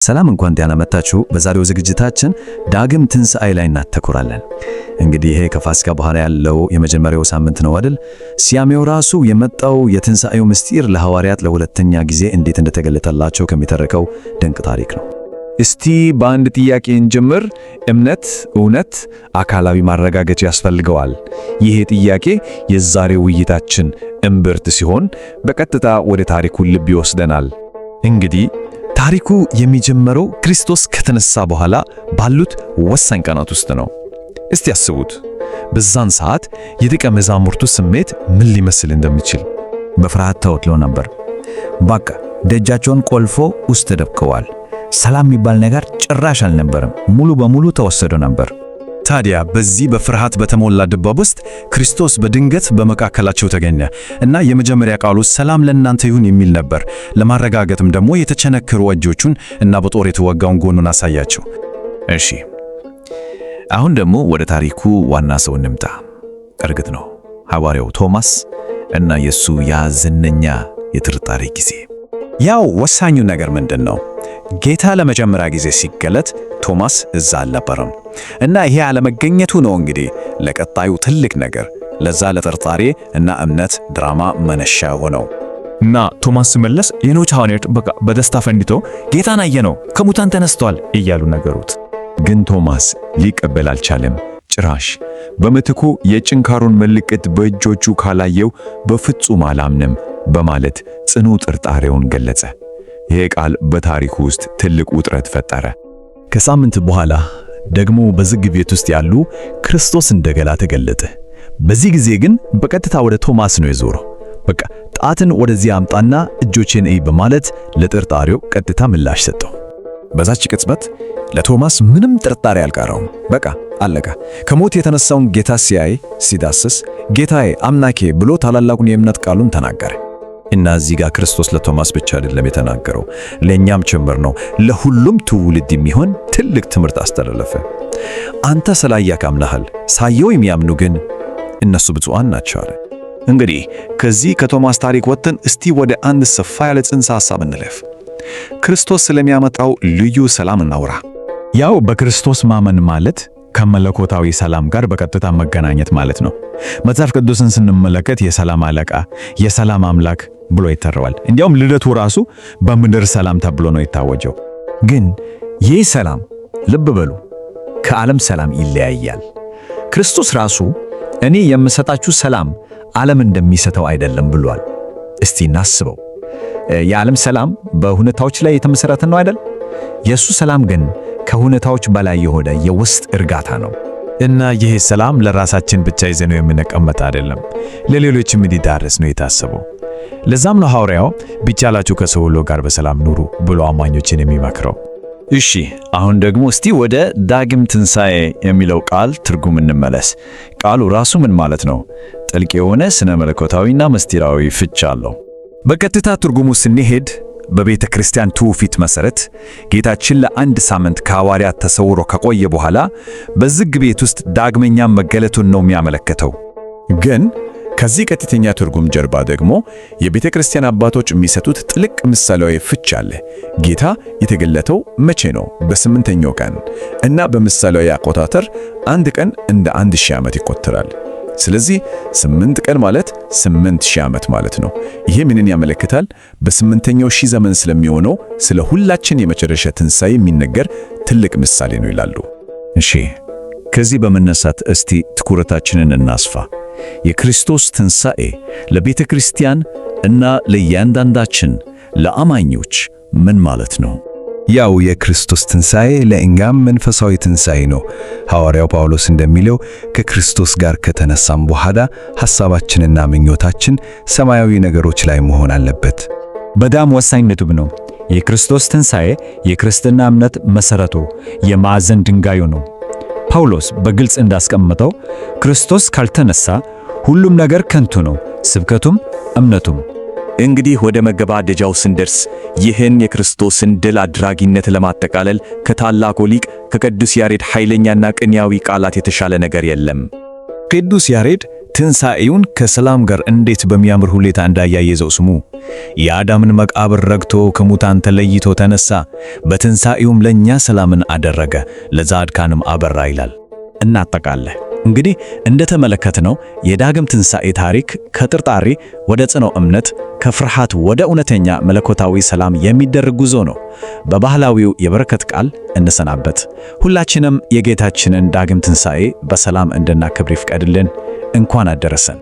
ሰላም እንኳን ደህና መጣችሁ። በዛሬው ዝግጅታችን ዳግም ትንሣኤ ላይ እናተኩራለን። እንግዲህ ይሄ ከፋሲካ በኋላ ያለው የመጀመሪያው ሳምንት ነው አይደል? ሲያሜው ራሱ የመጣው የትንሣኤው ምስጢር ለሐዋርያት ለሁለተኛ ጊዜ እንዴት እንደተገለጠላቸው ከሚተርከው ድንቅ ታሪክ ነው። እስቲ በአንድ ጥያቄ እንጀምር። እምነት፣ እውነት፣ አካላዊ ማረጋገጫ ያስፈልገዋል? ይሄ ጥያቄ የዛሬው ውይይታችን እምብርት ሲሆን በቀጥታ ወደ ታሪኩ ልብ ይወስደናል። እንግዲህ ታሪኩ የሚጀምረው ክርስቶስ ከተነሳ በኋላ ባሉት ወሳኝ ቀናት ውስጥ ነው። እስቲ ያስቡት፣ በዛን ሰዓት የደቀ መዛሙርቱ ስሜት ምን ሊመስል እንደሚችል። በፍርሃት ተወጥለው ነበር። በቃ ደጃቸውን ቆልፎ ውስጥ ተደብቀዋል። ሰላም የሚባል ነገር ጭራሽ አልነበረም። ሙሉ በሙሉ ተወሰዶ ነበር። ታዲያ በዚህ በፍርሃት በተሞላ ድባብ ውስጥ ክርስቶስ በድንገት በመካከላቸው ተገኘ እና የመጀመሪያ ቃሉ ሰላም ለእናንተ ይሁን የሚል ነበር። ለማረጋገጥም ደግሞ የተቸነከሩ እጆቹን እና በጦር የተወጋውን ጎኑን አሳያቸው። እሺ፣ አሁን ደግሞ ወደ ታሪኩ ዋና ሰው እንምጣ። እርግጥ ነው ሐዋርያው ቶማስ እና የሱ ያ ዝነኛ የጥርጣሬ ጊዜ። ያው ወሳኙ ነገር ምንድን ነው? ጌታ ለመጀመሪያ ጊዜ ሲገለጥ ቶማስ እዛ አልነበረም እና ይሄ አለመገኘቱ ነው እንግዲህ ለቀጣዩ ትልቅ ነገር፣ ለዛ ለጥርጣሬ እና እምነት ድራማ መነሻ ሆነው እና ቶማስ ሲመለስ ሌሎች ሐዋርያት በቃ በደስታ ፈንድቶ ጌታን አየነው ከሙታን ተነስቷል እያሉ ነገሩት። ግን ቶማስ ሊቀበል አልቻለም። ጭራሽ በምትኩ የጭንካሩን ምልክት በእጆቹ ካላየው በፍጹም አላምንም በማለት ጽኑ ጥርጣሬውን ገለጸ። ይሄ ቃል በታሪኩ ውስጥ ትልቅ ውጥረት ፈጠረ። ከሳምንት በኋላ ደግሞ በዝግ ቤት ውስጥ ያሉ ክርስቶስ እንደገና ተገለጠ። በዚህ ጊዜ ግን በቀጥታ ወደ ቶማስ ነው የዞረው። በቃ ጣትን ወደዚህ አምጣና እጆቼን እይ በማለት ለጥርጣሬው ቀጥታ ምላሽ ሰጠው። በዛች ቅጽበት ለቶማስ ምንም ጥርጣሬ አልቀረውም። በቃ አለቀ። ከሞት የተነሳውን ጌታ ሲያይ ሲዳስስ ጌታዬ አምላኬ ብሎ ታላላቁን የእምነት ቃሉን ተናገረ። እና እዚህ ጋር ክርስቶስ ለቶማስ ብቻ አይደለም የተናገረው፣ ለእኛም ጭምር ነው። ለሁሉም ትውልድ የሚሆን ትልቅ ትምህርት አስተላለፈ። አንተ ስላየህ አምነሃል፣ ሳየው የሚያምኑ ግን እነሱ ብፁዓን ናቸው አለ። እንግዲህ ከዚህ ከቶማስ ታሪክ ወጥተን እስቲ ወደ አንድ ሰፋ ያለ ጽንሰ ሐሳብ እንለፍ። ክርስቶስ ስለሚያመጣው ልዩ ሰላም እናውራ። ያው በክርስቶስ ማመን ማለት ከመለኮታዊ ሰላም ጋር በቀጥታ መገናኘት ማለት ነው። መጽሐፍ ቅዱስን ስንመለከት የሰላም አለቃ፣ የሰላም አምላክ ብሎ ይተረዋል። እንዲያውም ልደቱ ራሱ በምድር ሰላም ተብሎ ነው የታወጀው። ግን ይህ ሰላም ልብ በሉ ከዓለም ሰላም ይለያያል። ክርስቶስ ራሱ እኔ የምሰጣችሁ ሰላም ዓለም እንደሚሰጠው አይደለም ብሏል። እስቲ እናስበው። የዓለም ሰላም በሁኔታዎች ላይ የተመሰረተ ነው አይደል? የሱ ሰላም ግን ከሁኔታዎች በላይ የሆነ የውስጥ እርጋታ ነው። እና ይሄ ሰላም ለራሳችን ብቻ ይዘነው የምንቀመጥ አይደለም፣ ለሌሎችም እንዲዳረስ ነው የታሰበው። ለዛም ነው ሐዋርያው ቢቻላችሁ ከሰው ሁሉ ጋር በሰላም ኑሩ ብሎ አማኞችን የሚመክረው። እሺ፣ አሁን ደግሞ እስቲ ወደ ዳግም ትንሣኤ የሚለው ቃል ትርጉም እንመለስ። ቃሉ ራሱ ምን ማለት ነው? ጥልቅ የሆነ ስነ መለኮታዊና ምስጢራዊ ፍች አለው። በቀጥታ ትርጉሙ ስንሄድ በቤተ ክርስቲያን ትውፊት መሰረት ጌታችን ለአንድ ሳምንት ከሐዋርያት ተሰውሮ ከቆየ በኋላ በዝግ ቤት ውስጥ ዳግመኛ መገለጡን ነው የሚያመለክተው። ግን ከዚህ ቀጥተኛ ትርጉም ጀርባ ደግሞ የቤተ ክርስቲያን አባቶች የሚሰጡት ጥልቅ ምሳሌያዊ ፍች አለ። ጌታ የተገለጠው መቼ ነው? በስምንተኛው ቀን እና በምሳሌያዊ አቆጣጠር አንድ ቀን እንደ 1000 ዓመት ይቆጠራል። ስለዚህ 8 ቀን ማለት 8000 ዓመት ማለት ነው። ይሄ ምንን ያመለክታል? በ8ኛው ሺህ ዘመን ስለሚሆነው ስለ ሁላችን የመጨረሻ ትንሣኤ የሚነገር ትልቅ ምሳሌ ነው ይላሉ። እሺ፣ ከዚህ በመነሳት እስቲ ትኩረታችንን እናስፋ። የክርስቶስ ትንሣኤ ለቤተ ክርስቲያን እና ለእያንዳንዳችን ለአማኞች ምን ማለት ነው? ያው የክርስቶስ ትንሣኤ ለእኛም መንፈሳዊ ትንሣኤ ነው። ሐዋርያው ጳውሎስ እንደሚለው ከክርስቶስ ጋር ከተነሳም በኋላ ሐሳባችንና ምኞታችን ሰማያዊ ነገሮች ላይ መሆን አለበት። በጣም ወሳኝ ነጥብ ነው። የክርስቶስ ትንሣኤ የክርስትና እምነት መሠረቱ፣ የማዕዘን ድንጋዩ ነው። ጳውሎስ በግልጽ እንዳስቀመጠው ክርስቶስ ካልተነሳ ሁሉም ነገር ከንቱ ነው፣ ስብከቱም እምነቱም። እንግዲህ ወደ መገባደጃው ስንደርስ ይህን የክርስቶስን ድል አድራጊነት ለማጠቃለል ከታላቁ ሊቅ ከቅዱስ ያሬድ ኃይለኛና ቅኔያዊ ቃላት የተሻለ ነገር የለም። ቅዱስ ያሬድ ትንሣኤውን ከሰላም ጋር እንዴት በሚያምር ሁኔታ እንዳያየዘው ስሙ። የአዳምን መቃብር ረግቶ ከሙታን ተለይቶ ተነሳ፣ በትንሣኤውም ለእኛ ሰላምን አደረገ፣ ለጻድቃንም አበራ ይላል። እናጠቃለን። እንግዲህ እንደተመለከትነው የዳግም ትንሣኤ ታሪክ ከጥርጣሬ ወደ ጽኑ እምነት፣ ከፍርሃት ወደ እውነተኛ መለኮታዊ ሰላም የሚደረግ ጉዞ ነው። በባህላዊው የበረከት ቃል እንሰናበት። ሁላችንም የጌታችንን ዳግም ትንሣኤ በሰላም እንድናከብር ይፍቀድልን። እንኳን አደረሰን።